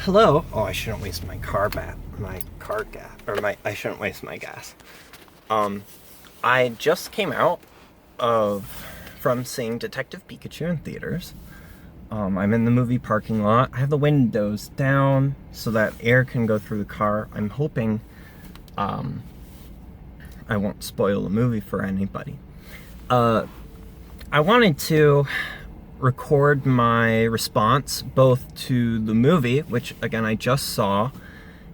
Hello. Oh, I shouldn't waste my gas, I shouldn't waste my gas. Um, I just came out of from seeing Detective Pikachu in theaters. I'm in the movie parking lot. I have the windows down so that air can go through the car. I'm hoping, I won't spoil the movie for anybody. I wanted to record my response both to the movie, which again I just saw,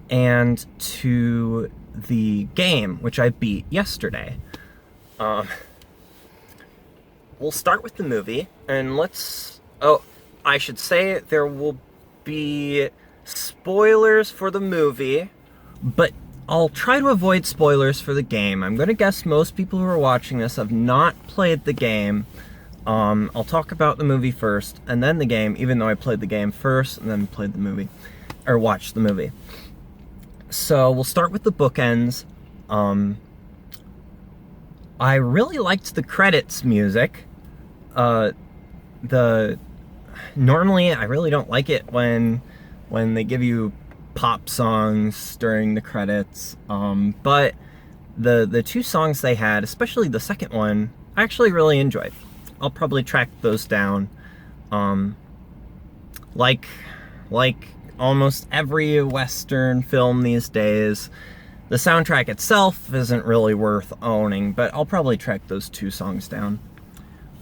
and to the game, which I beat yesterday. We'll start with the movie, and I should say there will be spoilers for the movie, but I'll try to avoid spoilers for the game. I'm gonna guess most people who are watching this have not played the game. I'll talk about the movie first, and then the game, even though I played the game first, and then played the movie, or watched the movie. So, we'll start with the bookends. I really liked the credits music. Normally, I really don't like it when they give you pop songs during the credits, but the two songs they had, especially the second one, I actually really enjoyed. I'll probably track those down. Like almost every Western film these days, the soundtrack itself isn't really worth owning, but I'll probably track those two songs down.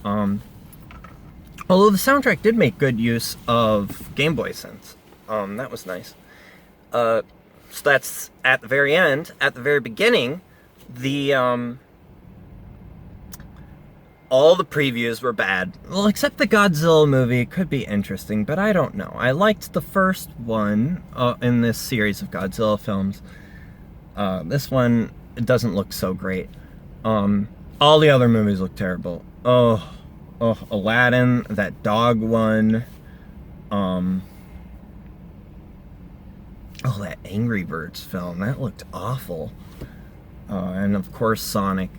Although the soundtrack did make good use of Game Boy synths. That was nice. So that's at the very end. At the very beginning, all the previews were bad. Well, except the Godzilla movie could be interesting, but I don't know. I liked the first one in this series of Godzilla films. This one, it doesn't look so great. All the other movies look terrible. Oh, Aladdin, that dog one. That Angry Birds film, that looked awful. And of course, Sonic.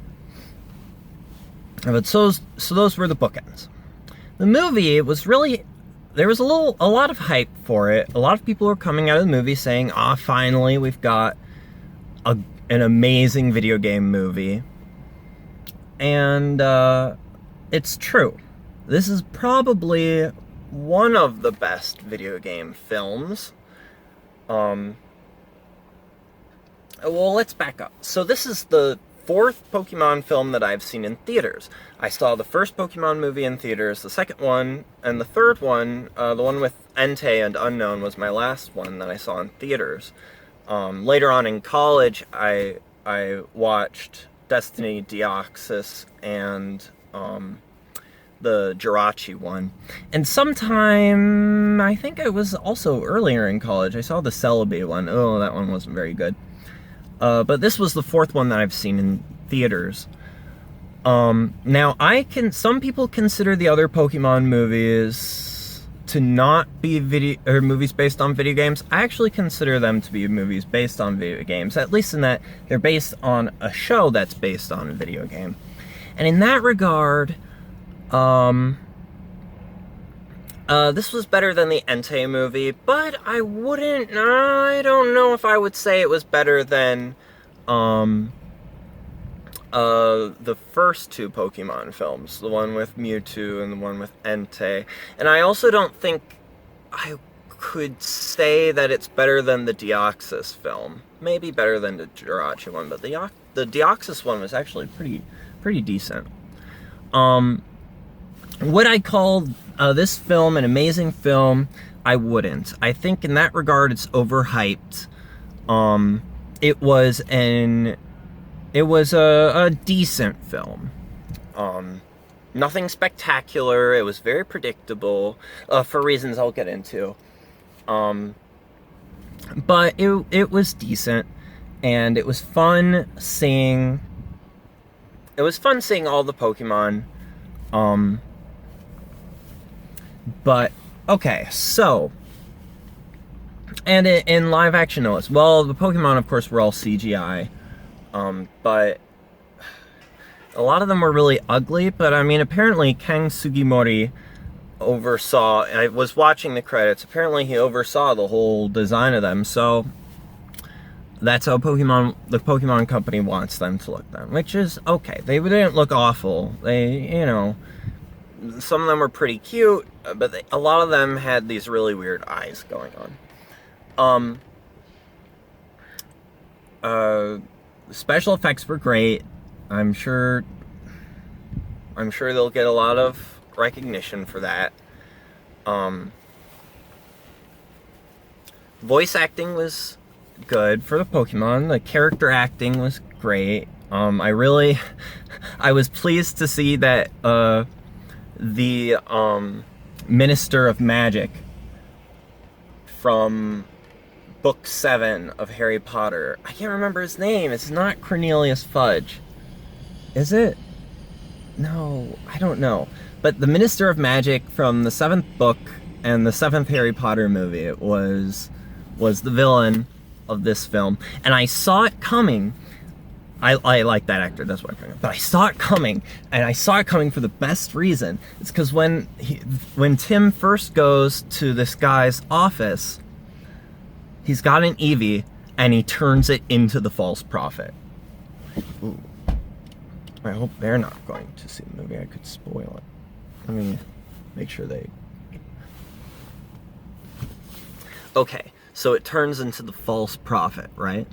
But so those were the bookends. The movie was really, there was a lot of hype for it. A lot of people were coming out of the movie saying, finally we've got an amazing video game movie. And it's true. This is probably one of the best video game films. Well, let's back up. So this is the fourth Pokemon film that I've seen in theaters. I saw the first Pokemon movie in theaters, the second one, and the third one, the one with Entei and Unknown, was my last one that I saw in theaters. Later on in college, I watched Destiny Deoxys and the Jirachi one. And sometime, I think I was also earlier in college, I saw the Celebi one. Oh, that one wasn't very good. But this was the fourth one that I've seen in theaters. Now, some people consider the other Pokemon movies to not be movies based on video games. I actually consider them to be movies based on video games, at least in that they're based on a show that's based on a video game. And in that regard, this was better than the Entei movie, but I don't know if I would say it was better than, the first two Pokemon films, the one with Mewtwo and the one with Entei. And I also don't think I could say that it's better than the Deoxys film. Maybe better than the Jirachi one, but the Deoxys one was actually pretty decent. Would I call this film an amazing film? I wouldn't. I think in that regard it's overhyped. It was a decent film. Nothing spectacular. It was very predictable, for reasons I'll get into. But it was decent, and it was fun seeing all the Pokemon. But, okay, so, and in live action notice, well, the Pokemon, of course, were all CGI, but a lot of them were really ugly, but, I mean, apparently Ken Sugimori oversaw. I was watching the credits. Apparently, he oversaw the whole design of them. So that's how the Pokemon company wants them to look then, which is okay. They didn't look awful. Some of them were pretty cute, but a lot of them had these really weird eyes going on. Special effects were great. I'm sure they'll get a lot of recognition for that. Voice acting was good for the Pokemon. The character acting was great. I was pleased to see that the Minister of Magic from Book 7 of Harry Potter. I can't remember his name. It's not Cornelius Fudge. Is it? No, I don't know. But the Minister of Magic from the 7th book and the 7th Harry Potter movie was the villain of this film. And I saw it coming. I like that actor, that's what I'm talking about. But I saw it coming, and I saw it coming for the best reason. It's because when Tim first goes to this guy's office, he's got an Eevee, and he turns it into the false prophet. Ooh. I hope they're not going to see the movie. I could spoil it. Let me make sure they... Okay, so it turns into the false prophet, right?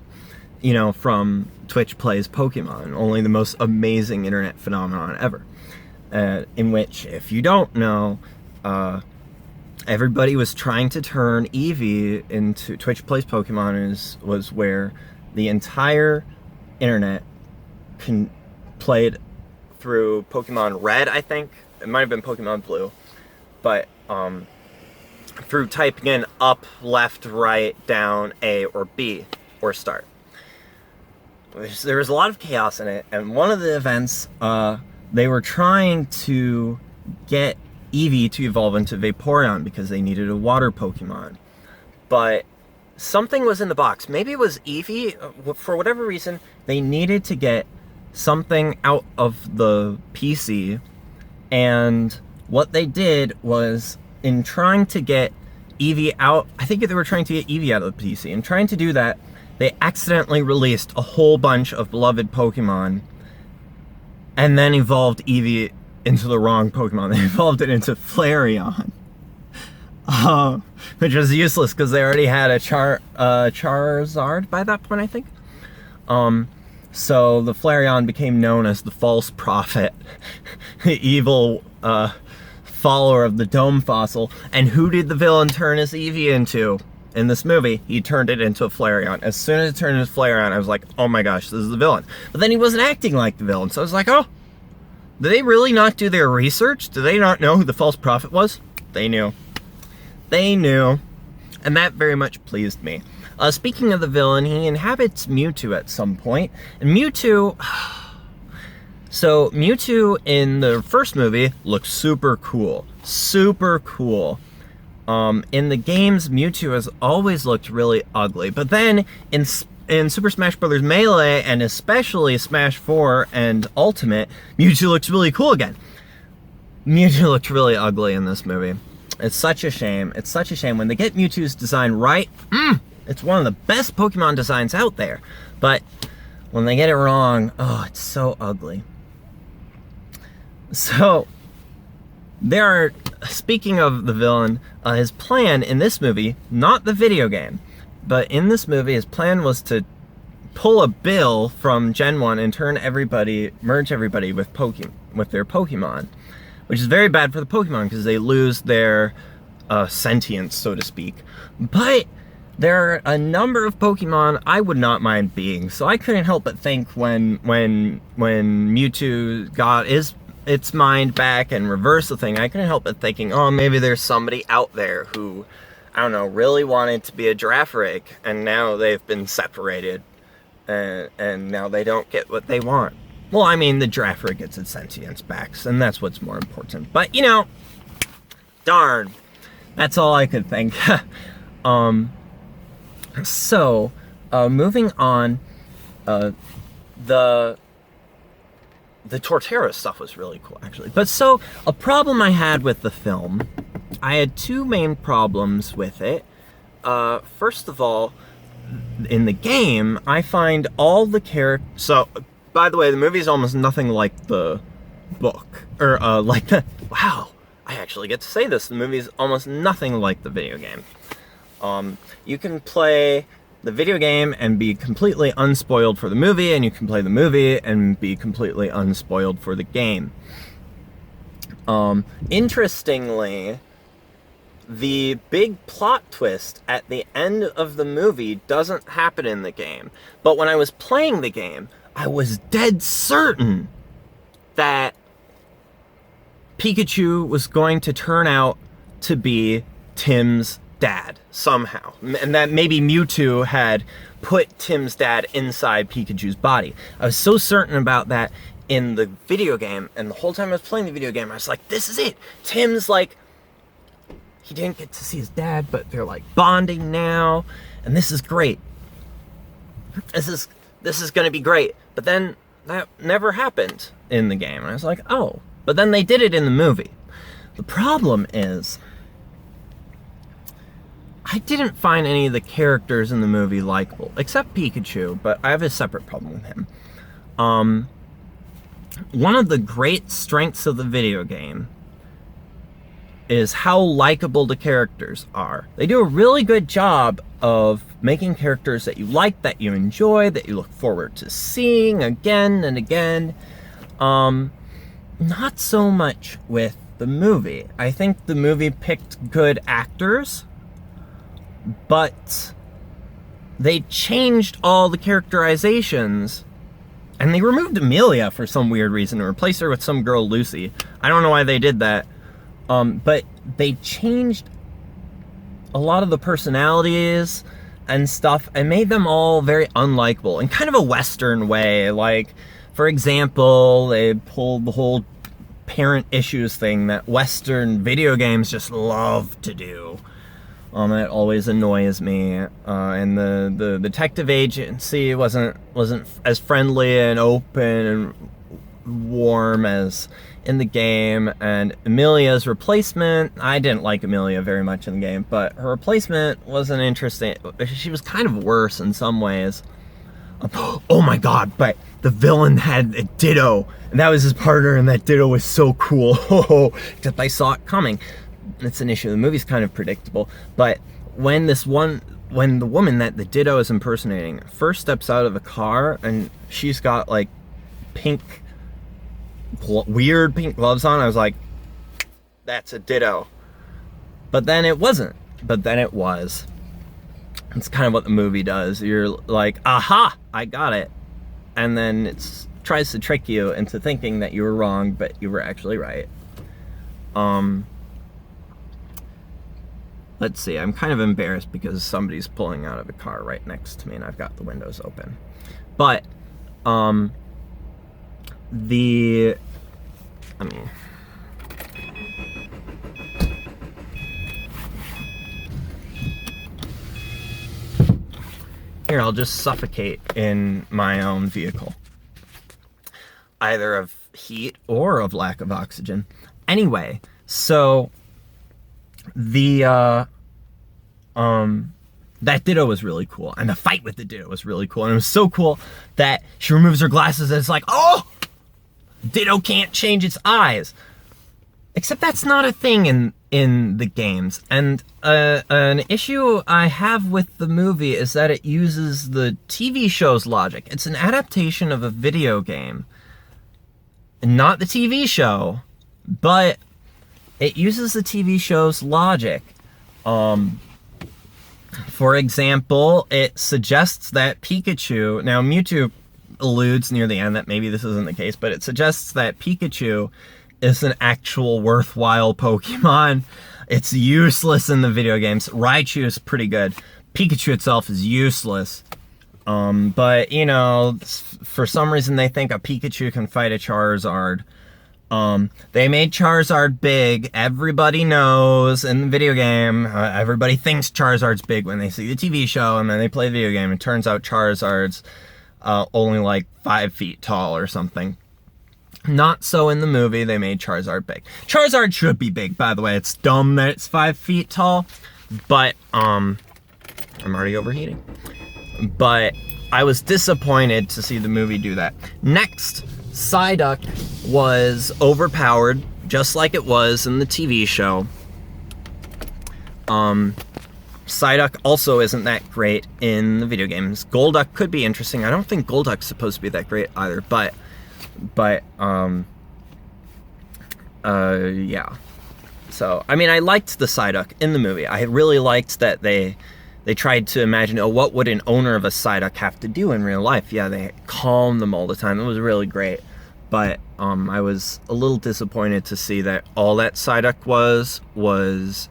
You know, from Twitch Plays Pokemon, only the most amazing internet phenomenon ever. In which, if you don't know, everybody was trying to turn Eevee into Twitch Plays Pokemon was where the entire internet played through Pokemon Red, I think. It might have been Pokemon Blue. But through typing in up, left, right, down, A, or B, or start. There was a lot of chaos in it, and one of the events, they were trying to get Eevee to evolve into Vaporeon because they needed a water Pokemon. But something was in the box. Maybe it was Eevee. For whatever reason, they needed to get something out of the PC, and what they did was, in trying to get Eevee out, I think they were trying to get Eevee out of the PC, and trying to do that, they accidentally released a whole bunch of beloved Pokemon, and then evolved Eevee into the wrong Pokemon. They evolved it into Flareon. Which was useless, because they already had a Charizard by that point, I think. So the Flareon became known as the False Prophet, the evil follower of the Dome Fossil. And who did the villain turn his Eevee into? In this movie, he turned it into a Flareon. As soon as it turned into Flareon, I was like, oh my gosh, this is the villain. But then he wasn't acting like the villain, so I was like, oh, did they really not do their research? Did they not know who the false prophet was? They knew. They knew. And that very much pleased me. Speaking of the villain, he inhabits Mewtwo at some point. And Mewtwo... So, Mewtwo in the first movie looks super cool. Super cool. In the games, Mewtwo has always looked really ugly. But then, in Super Smash Bros. Melee, and especially Smash 4 and Ultimate, Mewtwo looks really cool again. Mewtwo looked really ugly in this movie. It's such a shame. It's such a shame. When they get Mewtwo's design right, it's one of the best Pokemon designs out there. But when they get it wrong, oh, it's so ugly. So, speaking of the villain, his plan in this movie, not the video game, but in this movie, his plan was to pull a Bill from Gen 1 and merge everybody with their Pokemon. Which is very bad for the Pokemon, because they lose their sentience, so to speak. But there are a number of Pokemon I would not mind being, so I couldn't help but think when Mewtwo got its mind back and reversed the thing, I couldn't help but thinking, oh, maybe there's somebody out there who, I don't know, really wanted to be a Girafarig, and now they've been separated, and now they don't get what they want. Well, I mean, the Girafarig gets its sentience back, and that's what's more important. But, you know, darn. That's all I could think. Moving on, the the Torterra stuff was really cool, actually. But so, a problem I had with the film, I had two main problems with it. First of all, in the game, I find all the characters... So, by the way, the movie is almost nothing like the book. Or, like the... Wow, I actually get to say this. The movie is almost nothing like the video game. You can play the video game and be completely unspoiled for the movie, and you can play the movie and be completely unspoiled for the game. Interestingly, the big plot twist at the end of the movie doesn't happen in the game. But when I was playing the game, I was dead certain that Pikachu was going to turn out to be Tim's dad somehow, and that maybe Mewtwo had put Tim's dad inside Pikachu's body. I was so certain about that in the video game, and the whole time I was playing the video game, I was like, this is it. Tim's like, he didn't get to see his dad, but they're like bonding now, and this is great. This is gonna be great. But then that never happened in the game, and I was like, oh. But then they did it in the movie. The problem is, I didn't find any of the characters in the movie likable, except Pikachu, but I have a separate problem with him. One of the great strengths of the video game is how likable the characters are. They do a really good job of making characters that you like, that you enjoy, that you look forward to seeing again and again. Not so much with the movie. I think the movie picked good actors, but they changed all the characterizations, and they removed Amelia for some weird reason and replaced her with some girl, Lucy. I don't know why they did that, but they changed a lot of the personalities and stuff and made them all very unlikable in kind of a Western way. Like, for example, they pulled the whole parent issues thing that Western video games just love to do. It always annoys me, and the detective agency wasn't as friendly and open and warm as in the game, and Amelia's replacement, I didn't like Amelia very much in the game, but her replacement wasn't interesting. She was kind of worse in some ways. Oh my god, but the villain had a Ditto, and that was his partner, and that Ditto was so cool. Except I saw it coming. It's an issue. The movie's kind of predictable, but when the woman that the Ditto is impersonating first steps out of the car, and she's got like weird pink gloves on, I was like, that's a Ditto. But then it wasn't. But then it was. It's kind of what the movie does. You're like, aha, I got it. And then it tries to trick you into thinking that you were wrong, but you were actually right. Let's see, I'm kind of embarrassed because somebody's pulling out of a car right next to me and I've got the windows open. But, here, I'll just suffocate in my own vehicle. Either of heat or of lack of oxygen. Anyway, so that Ditto was really cool, and the fight with the Ditto was really cool, and it was so cool that she removes her glasses and it's like, oh, Ditto can't change its eyes. Except that's not a thing in the games, and an issue I have with the movie is that it uses the TV show's logic. It's an adaptation of a video game, not the TV show, but it uses the TV show's logic. For example, it suggests that Pikachu, now Mewtwo alludes near the end that maybe this isn't the case, but it suggests that Pikachu is an actual worthwhile Pokemon. It's useless in the video games. Raichu is pretty good. Pikachu itself is useless. But, you know, for some reason they think a Pikachu can fight a Charizard. They made Charizard big. Everybody knows in the video game, everybody thinks Charizard's big when they see the TV show, and then they play the video game. It turns out Charizard's only like 5 feet tall or something. Not so in the movie. They made Charizard big. Charizard should be big, by the way. It's dumb that it's 5 feet tall, but I'm already overheating. But I was disappointed to see the movie do that. Next, Psyduck was overpowered, just like it was in the TV show. Psyduck also isn't that great in the video games. Golduck could be interesting. I don't think Golduck's supposed to be that great either, but yeah. So, I mean, I liked the Psyduck in the movie. I really liked that they tried to imagine, oh, what would an owner of a Psyduck have to do in real life? Yeah, they calm them all the time. It was really great. But I was a little disappointed to see that all that Psyduck was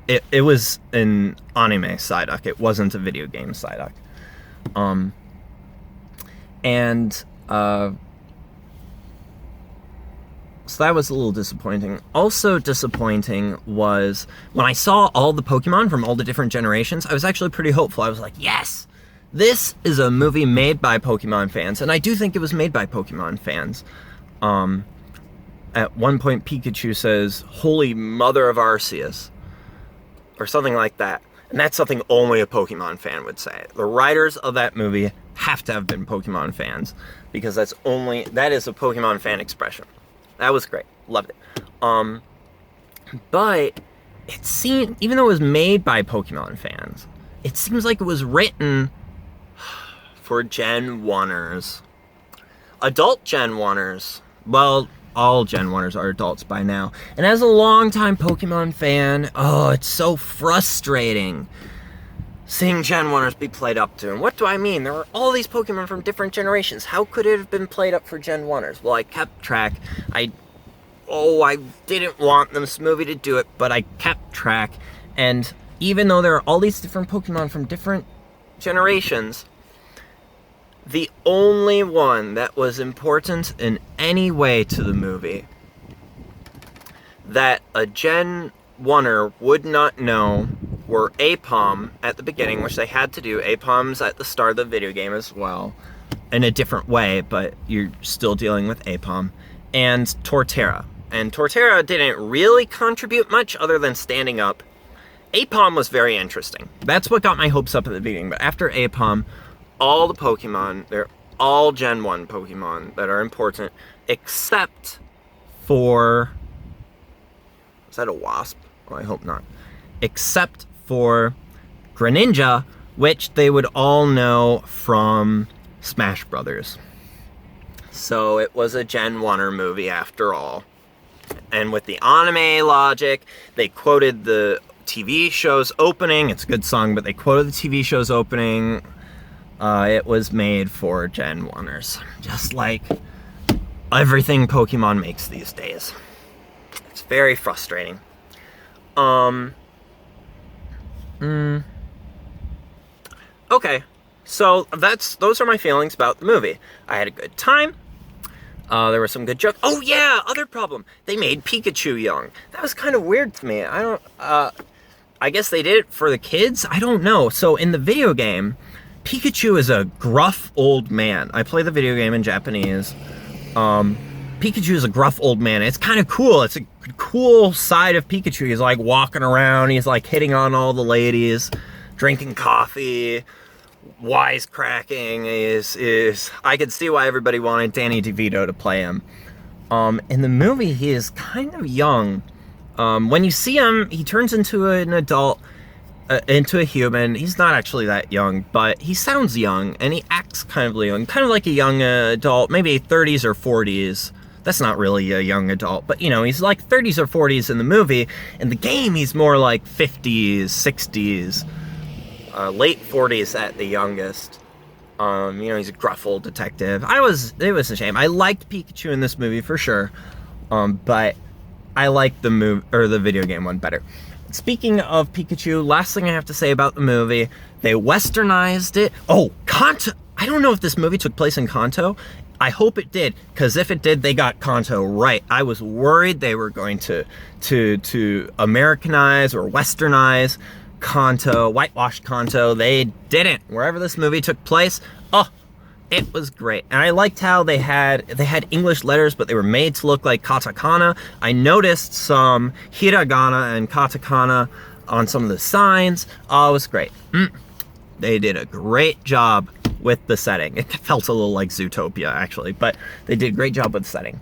it was an anime Psyduck. It wasn't a video game Psyduck. So that was a little disappointing. Also disappointing was when I saw all the Pokemon from all the different generations, I was actually pretty hopeful. I was like, yes, this is a movie made by Pokemon fans. And I do think it was made by Pokemon fans. At one point, Pikachu says, "Holy Mother of Arceus," or something like that. And that's something only a Pokemon fan would say. The writers of that movie have to have been Pokemon fans, because that is a Pokemon fan expression. That was great. Loved it. But it seemed, even though it was made by Pokemon fans, it seems like it was written for Gen 1ers. Adult Gen 1ers. Well, all Gen 1ers are adults by now. And as a longtime Pokemon fan, oh, it's so frustrating seeing Gen 1ers be played up to. And what do I mean? There are all these Pokemon from different generations. How could it have been played up for Gen 1ers? Well, I kept track. I didn't want this movie to do it, but I kept track. And even though there are all these different Pokemon from different generations, the only one that was important in any way to the movie that a Gen 1er would not know were Apom at the beginning, which they had to do. Apom's at the start of the video game as well, in a different way, but you're still dealing with Apom, and Torterra. And Torterra didn't really contribute much other than standing up. Apom was very interesting. That's what got my hopes up at the beginning, but after Apom, all the Pokemon, they're all Gen 1 Pokemon that are important, except for... Is that a wasp? Oh, I hope not. Except for Greninja, which they would all know from Smash Brothers. So it was a Gen 1er movie after all. And with the anime logic, they quoted the TV show's opening. It's a good song, but they quoted the TV show's opening. It was made for Gen 1ers, just like everything Pokemon makes these days. It's very frustrating. Okay, so those are my feelings about the movie. I had a good time. There were some good jokes. Oh yeah, other problem. They made Pikachu young. That was kind of weird to me. I guess they did it for the kids? I don't know. So in the video game, Pikachu is a gruff old man. I play the video game in Japanese. Pikachu is a gruff old man. It's kind of cool. It's a cool side of Pikachu. He's like walking around. He's like hitting on all the ladies, drinking coffee, wisecracking. I could see why everybody wanted Danny DeVito to play him. In the movie, he is kind of young. When you see him, he turns into an adult, into a human. He's not actually that young, but he sounds young, and he acts kind of young, kind of like a young adult, maybe 30s or 40s. That's not really a young adult, but he's like 30s or 40s in the movie. In the game, he's more like 50s, 60s, late 40s at the youngest. He's a gruff old detective. It was a shame. I liked Pikachu in this movie for sure, but I liked the video game one better. Speaking of Pikachu, last thing I have to say about the movie, they westernized it. Oh, Kanto! I don't know if this movie took place in Kanto. I hope it did, because if it did, they got Kanto right. I was worried they were going to Americanize or westernize Kanto, whitewash Kanto. They didn't. Wherever this movie took place, It was great. And I liked how they had English letters, but they were made to look like katakana. I noticed some hiragana and katakana on some of the signs. Oh, it was great. They did a great job with the setting. It felt a little like Zootopia, actually, but they did a great job with the setting.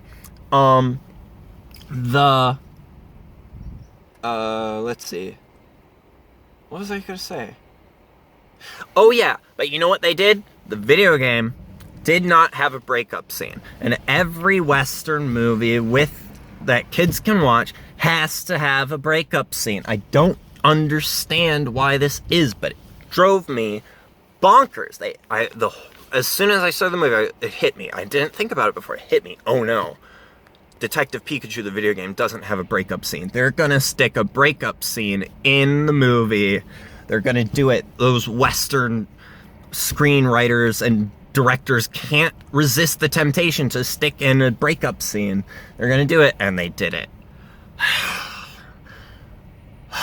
Let's see. What was I gonna say? Oh yeah, but you know what they did? The video game did not have a breakup scene. And every Western movie that kids can watch has to have a breakup scene. I don't understand why this is, but it drove me bonkers. As soon as I saw the movie, it hit me. I didn't think about it before. It hit me. Oh no. Detective Pikachu, the video game, doesn't have a breakup scene. They're gonna stick a breakup scene in the movie. They're gonna do it. Those Western screenwriters and directors can't resist the temptation to stick in a breakup scene. They're gonna do it, and they did it.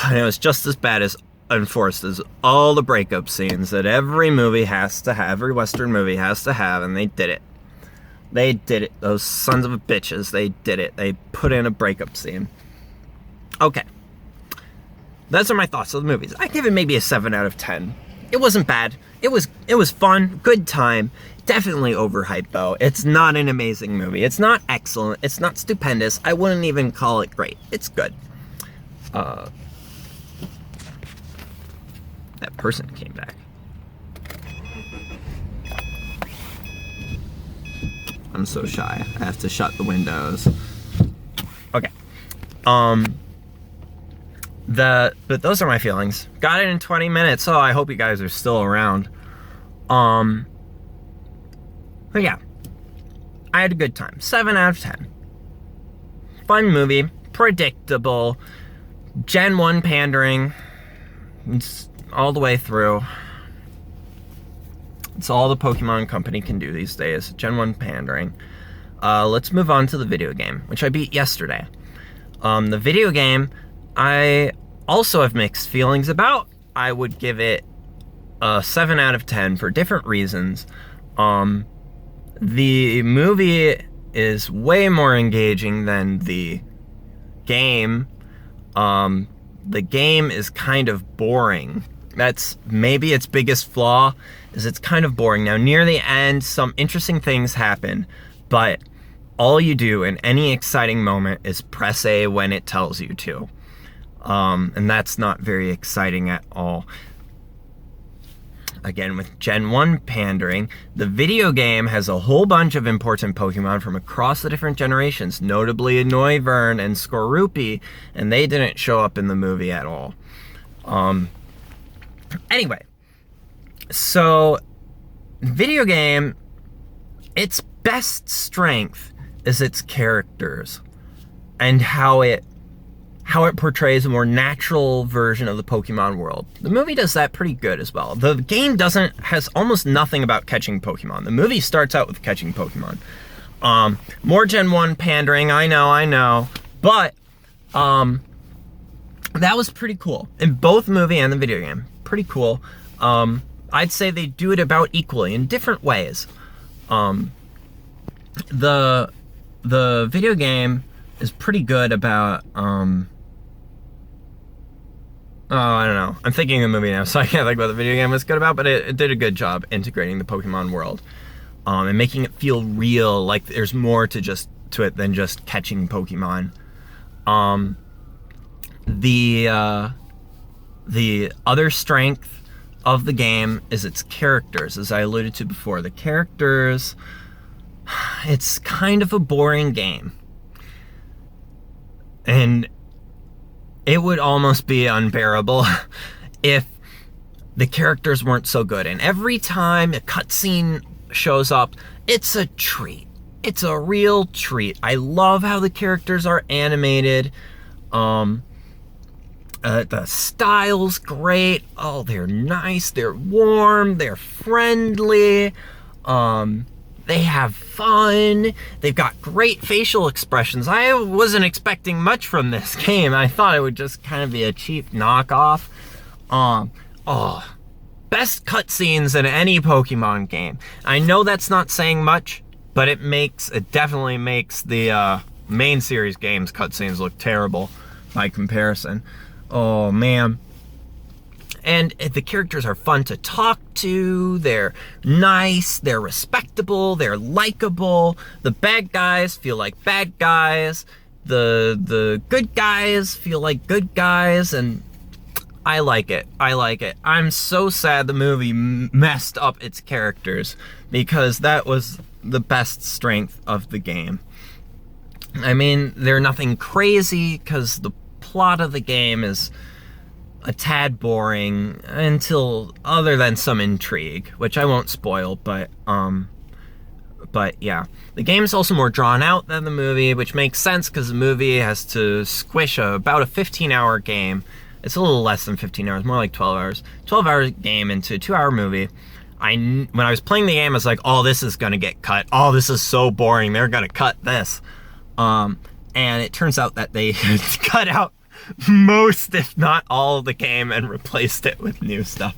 And it was just as bad as enforced as all the breakup scenes that every movie has to have, every Western movie has to have, and they did it. They did it. Those sons of bitches, they did it. They put in a breakup scene. Okay. Those are my thoughts of the movies. I give it maybe a 7 out of 10. It wasn't bad. It was fun, good time. Definitely overhyped though. It's not an amazing movie. It's not excellent. It's not stupendous. I wouldn't even call it great. It's good. That person came back. I'm so shy. I have to shut the windows. Okay. But those are my feelings. Got it in 20 minutes, so I hope you guys are still around. But yeah. I had a good time. 7 out of 10. Fun movie. Predictable. Gen 1 pandering. It's all the way through. It's all the Pokemon Company can do these days. Gen 1 pandering. Let's move on to the video game, which I beat yesterday. The video game, I also have mixed feelings about. I would give it a 7 out of 10 for different reasons. The movie is way more engaging than the game. The game is kind of boring. That's maybe its biggest flaw, is it's kind of boring. Now, near the end, some interesting things happen, but all you do in any exciting moment is press A when it tells you to. And that's not very exciting at all. Again, with Gen 1 pandering, the video game has a whole bunch of important Pokemon from across the different generations, notably Noivern and Skorupi, and they didn't show up in the movie at all. Anyway, so video game, its best strength is its characters and how it portrays a more natural version of the Pokemon world. The movie does that pretty good as well. The game has almost nothing about catching Pokemon. The movie starts out with catching Pokemon. More Gen 1 pandering, I know, but that was pretty cool. In both movie and the video game, pretty cool. I'd say they do it about equally in different ways. The video game is pretty good about I don't know. I'm thinking of the movie now, so I can't think what the video game was good about, but it did a good job integrating the Pokemon world and making it feel real, like there's more to it than just catching Pokemon. The other strength of the game is its characters, as I alluded to before. The characters, it's kind of a boring game. And it would almost be unbearable if the characters weren't so good. And every time a cutscene shows up, it's a treat. It's a real treat. I love how the characters are animated. The style's great. Oh, they're nice. They're warm. They're friendly. They have fun. They've got great facial expressions. I wasn't expecting much from this game. I thought it would just kind of be a cheap knockoff. best cutscenes in any Pokemon game. I know that's not saying much, but it definitely makes the main series games cutscenes look terrible by comparison. Oh man. And the characters are fun to talk to, they're nice, they're respectable, they're likable. The bad guys feel like bad guys. The good guys feel like good guys, and I like it. I'm so sad the movie messed up its characters, because that was the best strength of the game. I mean, they're nothing crazy, because the plot of the game is a tad boring other than some intrigue, which I won't spoil, but yeah. The game is also more drawn out than the movie, which makes sense because the movie has to squish about a 15-hour game. It's a little less than 15 hours, more like 12 hours. 12-hour game into a 2-hour movie. When I was playing the game, I was like, oh, this is gonna get cut. Oh, this is so boring. They're gonna cut this. And it turns out that they cut out most, if not all, of the game and replaced it with new stuff.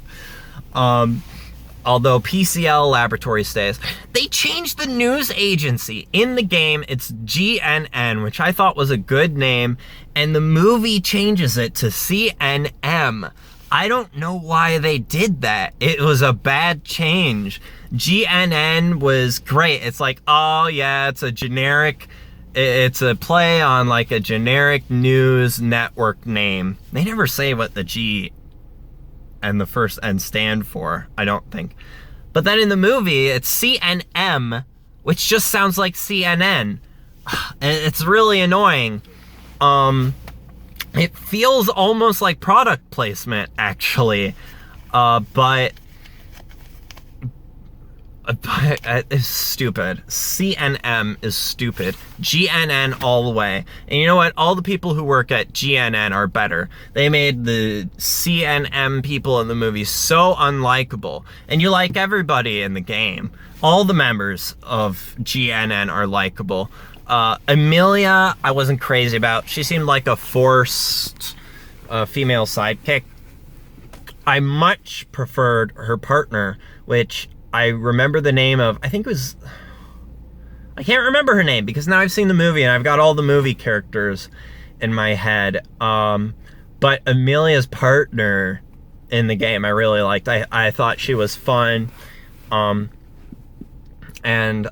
Although PCL Laboratory stays. They changed the news agency. In the game, it's GNN, which I thought was a good name, and the movie changes it to CNM. I don't know why they did that. It was a bad change. GNN was great. It's like, oh yeah, it's a play on like a generic news network name. They never say what the G and the first N stand for, I don't think. But then in the movie, it's CNM, which just sounds like CNN. It's really annoying. It feels almost like product placement, actually. But it's stupid. CNM is stupid. GNN all the way. And you know what? All the people who work at GNN are better. They made the CNM people in the movie so unlikable. And you like everybody in the game. All the members of GNN are likable. Amelia, I wasn't crazy about. She seemed like a forced female sidekick. I much preferred her partner, which I remember the name of, I can't remember her name because now I've seen the movie and I've got all the movie characters in my head. But Amelia's partner in the game I really liked. I thought she was fun. And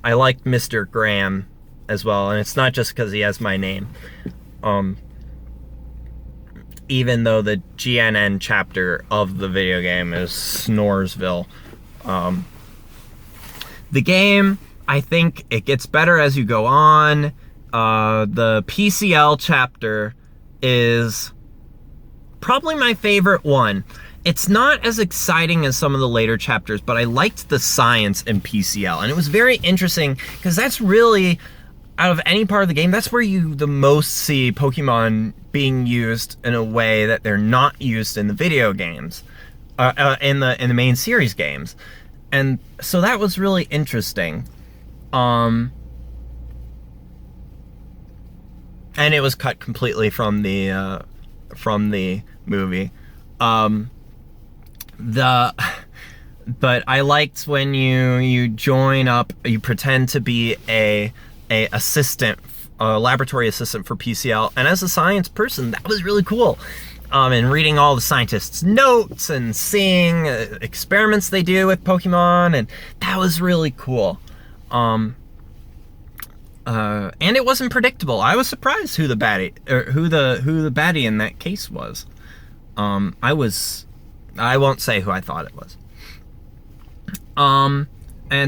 I liked Mr. Graham as well. And it's not just because he has my name. Even though the GNN chapter of the video game is Snoresville. The game, I think it gets better as you go on. The PCL chapter is probably my favorite one. It's not as exciting as some of the later chapters, but I liked the science in PCL. And it was very interesting because that's really, out of any part of the game, that's where you the most see Pokemon being used in a way that they're not used in the video games, in the main series games. And so that was really interesting. And it was cut completely from the movie. But I liked when you join up, you pretend to be a assistant, a laboratory assistant for PCL, and as a science person, that was really cool. And reading all the scientists' notes and seeing experiments they do with Pokemon, and that was really cool. And it wasn't predictable. I was surprised who the baddie in that case was. I won't say who I thought it was. And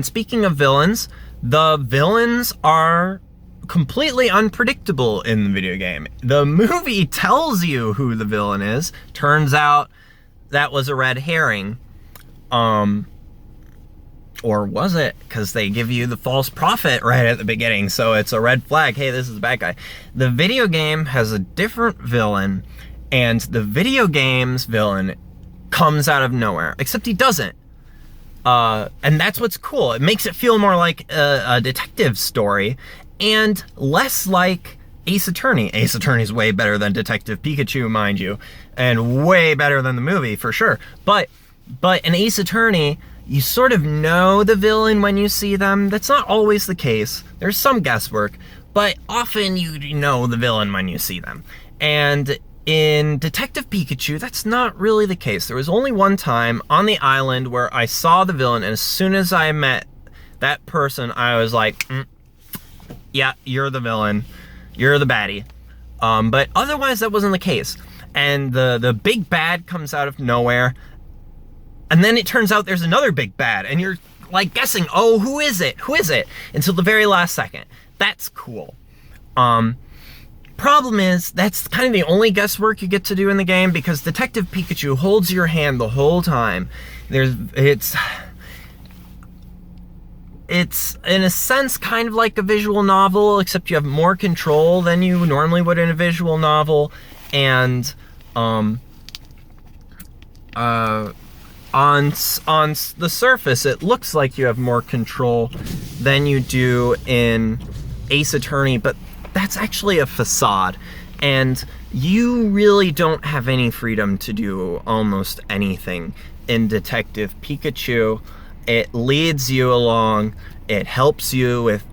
speaking of villains, the villains are completely unpredictable in the video game. The movie tells you who the villain is. Turns out that was a red herring. Or was it? Because they give you the false prophet right at the beginning, so it's a red flag. Hey, this is the bad guy. The video game has a different villain, and the video game's villain comes out of nowhere, except he doesn't. And that's what's cool. It makes it feel more like a detective story, and less like Ace Attorney. Ace Attorney's way better than Detective Pikachu, mind you, and way better than the movie, for sure. But But in Ace Attorney, you sort of know the villain when you see them. That's not always the case. There's some guesswork, but often you know the villain when you see them. And in Detective Pikachu, that's not really the case. There was only one time on the island where I saw the villain, and as soon as I met that person, I was like, yeah, you're the villain. You're the baddie. But otherwise, that wasn't the case. And the big bad comes out of nowhere, and then it turns out there's another big bad, and you're like guessing, oh, who is it? Who is it? Until the very last second. That's cool. Problem is, that's kind of the only guesswork you get to do in the game, because Detective Pikachu holds your hand the whole time. It's in a sense kind of like a visual novel, except you have more control than you normally would in a visual novel, and on the surface, it looks like you have more control than you do in Ace Attorney, but that's actually a facade, and you really don't have any freedom to do almost anything in Detective Pikachu. It leads you along, it helps you with,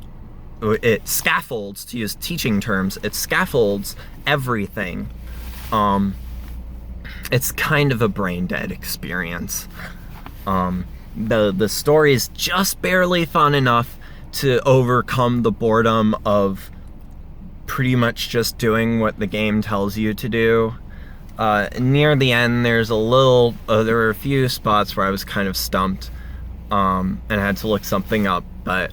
it scaffolds, to use teaching terms, it scaffolds everything. It's kind of a brain dead experience. The story is just barely fun enough to overcome the boredom of pretty much just doing what the game tells you to do. Near the end, there were a few spots where I was kind of stumped, and had to look something up, but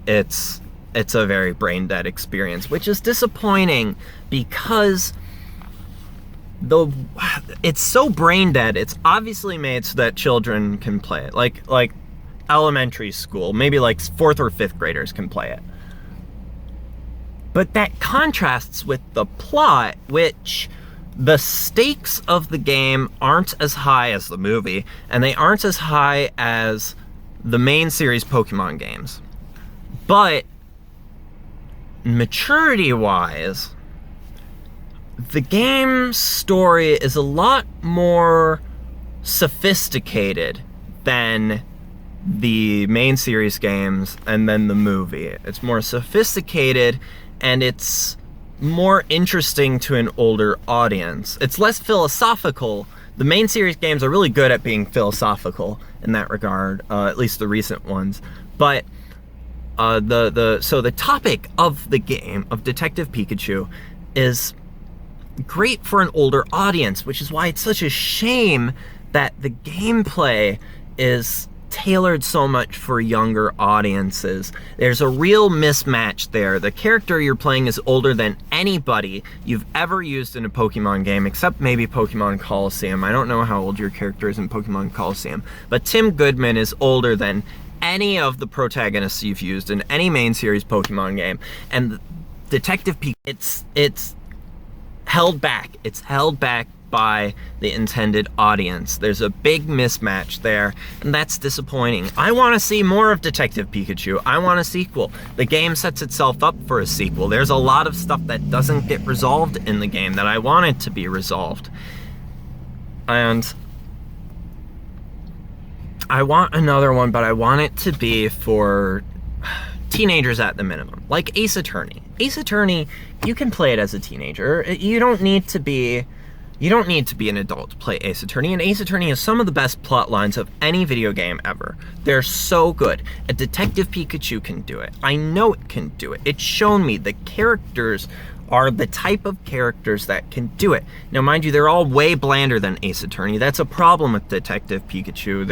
it's a very brain dead experience, which is disappointing because it's so brain dead. It's obviously made so that children can play it, like elementary school, maybe like 4th or 5th graders can play it. But that contrasts with the plot, which the stakes of the game aren't as high as the movie, and they aren't as high as the main series Pokemon games. But maturity-wise, the game's story is a lot more sophisticated than the main series games and then the movie. It's more sophisticated, and it's more interesting to an older audience. It's less philosophical. The main series games are really good at being philosophical in that regard, at least the recent ones. But so the topic of the game of Detective Pikachu is great for an older audience, which is why it's such a shame that the gameplay is tailored so much for younger audiences. There's a real mismatch there. The character you're playing is older than anybody you've ever used in a Pokemon game, except maybe Pokemon Coliseum. I don't know how old your character is in Pokemon Coliseum, but Tim Goodman is older than any of the protagonists you've used in any main series Pokemon game. And Detective Pikachu, it's held back. It's held back by the intended audience. There's a big mismatch there, and that's disappointing. I want to see more of Detective Pikachu. I want a sequel. The game sets itself up for a sequel. There's a lot of stuff that doesn't get resolved in the game that I want it to be resolved. And I want another one, but I want it to be for teenagers at the minimum, like Ace Attorney. Ace Attorney, you can play it as a teenager. You don't need to be an adult to play Ace Attorney, and Ace Attorney has some of the best plot lines of any video game ever. They're so good. A Detective Pikachu can do it. I know it can do it. It's shown me. The characters are the type of characters that can do it. Now, mind you, they're all way blander than Ace Attorney. That's a problem with Detective Pikachu.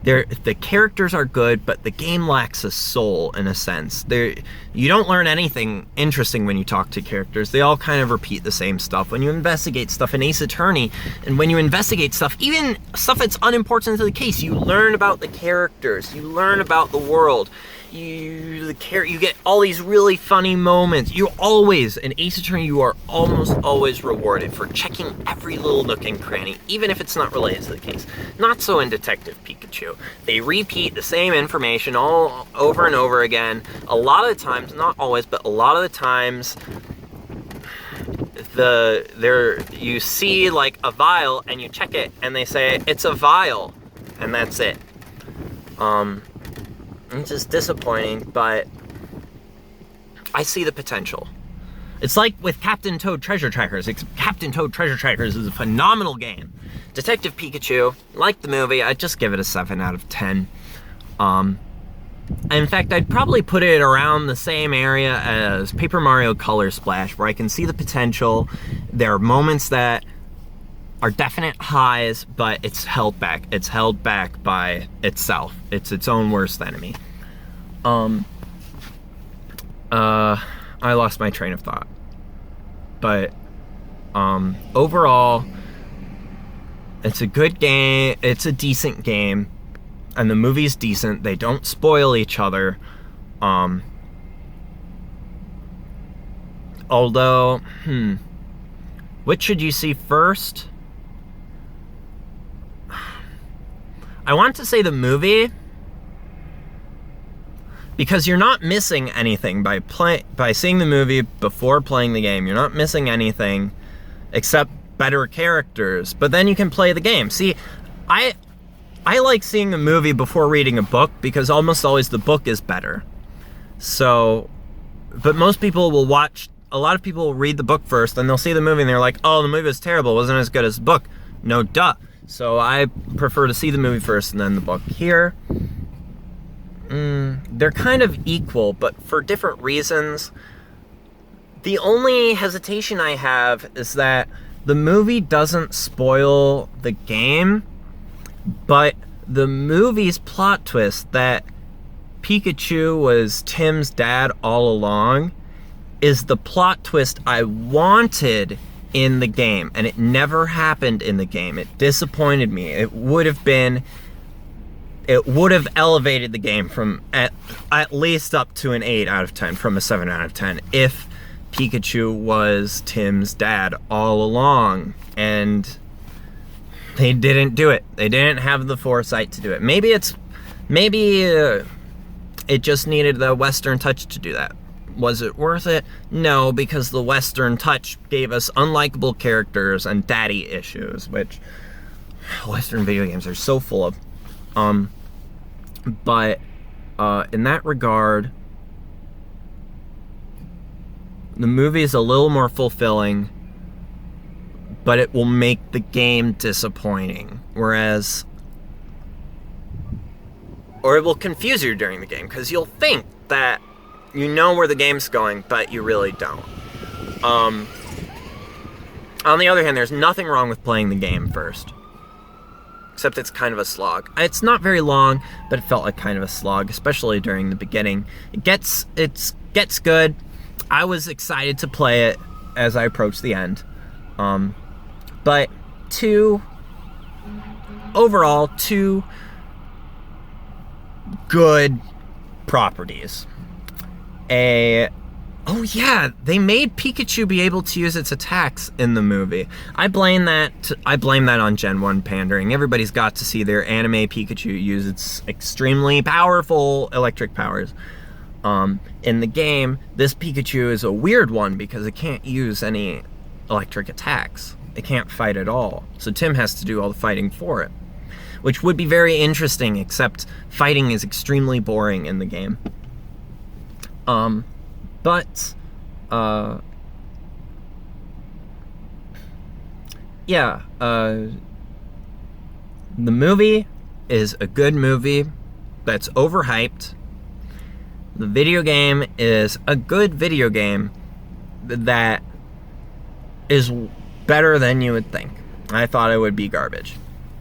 The characters are good, but the game lacks a soul, in a sense. You don't learn anything interesting when you talk to characters. They all kind of repeat the same stuff. When you investigate stuff in Ace Attorney, and when you investigate stuff, even stuff that's unimportant to the case, you learn about the characters, you learn about the world. You get all these really funny moments. In Ace Attorney, you are almost always rewarded for checking every little nook and cranny, even if it's not related to the case. Not so in Detective Pikachu. They repeat the same information all over and over again. A lot of the times, not always, but a lot of the times, you see like a vial and you check it and they say it's a vial, and that's it. It's just disappointing, but I see the potential. It's like with Captain Toad Treasure Trackers. Captain Toad Treasure Trackers is a phenomenal game. Detective Pikachu, like the movie, I'd just give it a 7 out of 10. In fact, I'd probably put it around the same area as Paper Mario Color Splash, where I can see the potential. There are moments that are definite highs, but it's held back. It's held back by itself. It's its own worst enemy. I lost my train of thought. But overall, it's a good game. It's a decent game. And the movie's decent. They don't spoil each other. Although, which should you see first? I want to say the movie, because you're not missing anything by seeing the movie before playing the game. You're not missing anything except better characters. But then you can play the game. See, I like seeing the movie before reading a book because almost always the book is better. So, but most people will watch, a lot of people will read the book first and they'll see the movie and they're like, oh, the movie was terrible. It wasn't as good as the book. No, duh. So I prefer to see the movie first and then the book. Here, they're kind of equal, but for different reasons. The only hesitation I have is that the movie doesn't spoil the game, but the movie's plot twist that Pikachu was Tim's dad all along is the plot twist I wanted in the game, and it never happened in the game. It disappointed me. It would have elevated the game from at least up to an 8 out of 10 from a 7 out of 10 if Pikachu was Tim's dad all along, and they didn't do it. They didn't have the foresight to do it. Maybe it just needed the Western touch to do that. Was it worth it? No, because the Western touch gave us unlikable characters and daddy issues, which Western video games are so full of. But in that regard, the movie is a little more fulfilling, but it will make the game disappointing. Or it will confuse you during the game, because you'll think that you know where the game's going, but you really don't. On the other hand, there's nothing wrong with playing the game first. Except it's kind of a slog. It's not very long, but it felt like kind of a slog, especially during the beginning. It gets good. I was excited to play it as I approached the end. But overall, two good properties. Oh yeah, they made Pikachu be able to use its attacks in the movie. I blame that on Gen 1 pandering. Everybody's got to see their anime Pikachu use its extremely powerful electric powers. In the game, this Pikachu is a weird one because it can't use any electric attacks. It can't fight at all. So Tim has to do all the fighting for it, which would be very interesting, except fighting is extremely boring in the game. The movie is a good movie that's overhyped. The video game is a good video game that is better than you would think. I thought it would be garbage.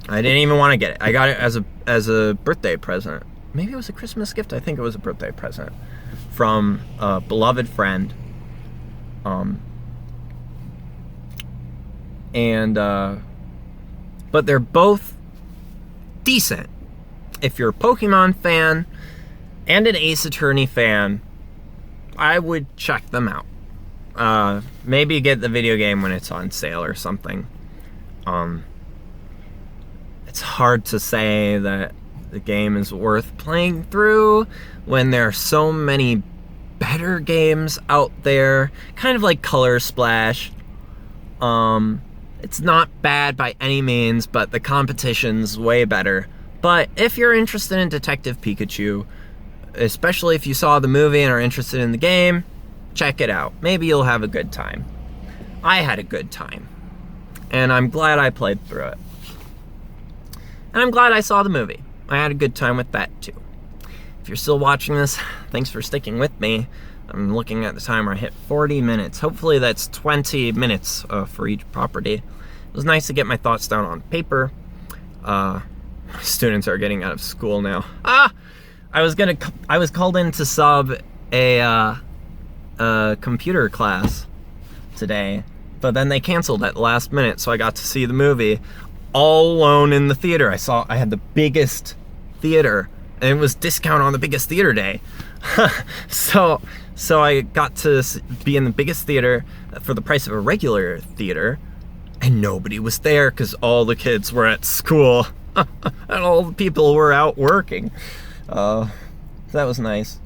I didn't even want to get it. I got it as a birthday present. Maybe it was a Christmas gift. I think it was a birthday present from a beloved friend. But they're both decent. If you're a Pokemon fan and an Ace Attorney fan, I would check them out. Maybe get the video game when it's on sale or something. It's hard to say that the game is worth playing through when there are so many better games out there, kind of like Color Splash. It's not bad by any means, but the competition's way better. But if you're interested in Detective Pikachu, especially if you saw the movie and are interested in the game, check it out. Maybe you'll have a good time. I had a good time, and I'm glad I played through it. And I'm glad I saw the movie. I had a good time with that too. If you're still watching this, thanks for sticking with me. I'm looking at the timer. I hit 40 minutes. Hopefully that's 20 minutes for each property. It was nice to get my thoughts down on paper. Students are getting out of school now. I was called in to sub a computer class today, but then they canceled at the last minute, so I got to see the movie all alone in the theater. I had the biggest theater, and it was discount on the biggest theater day. So I got to be in the biggest theater for the price of a regular theater, and nobody was there because all the kids were at school and all the people were out working. So that was nice.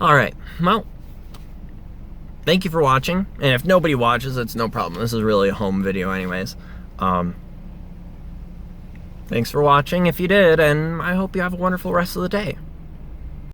Alright, well, thank you for watching, and if nobody watches, it's no problem. This is really a home video anyways. Thanks for watching if you did, and I hope you have a wonderful rest of the day.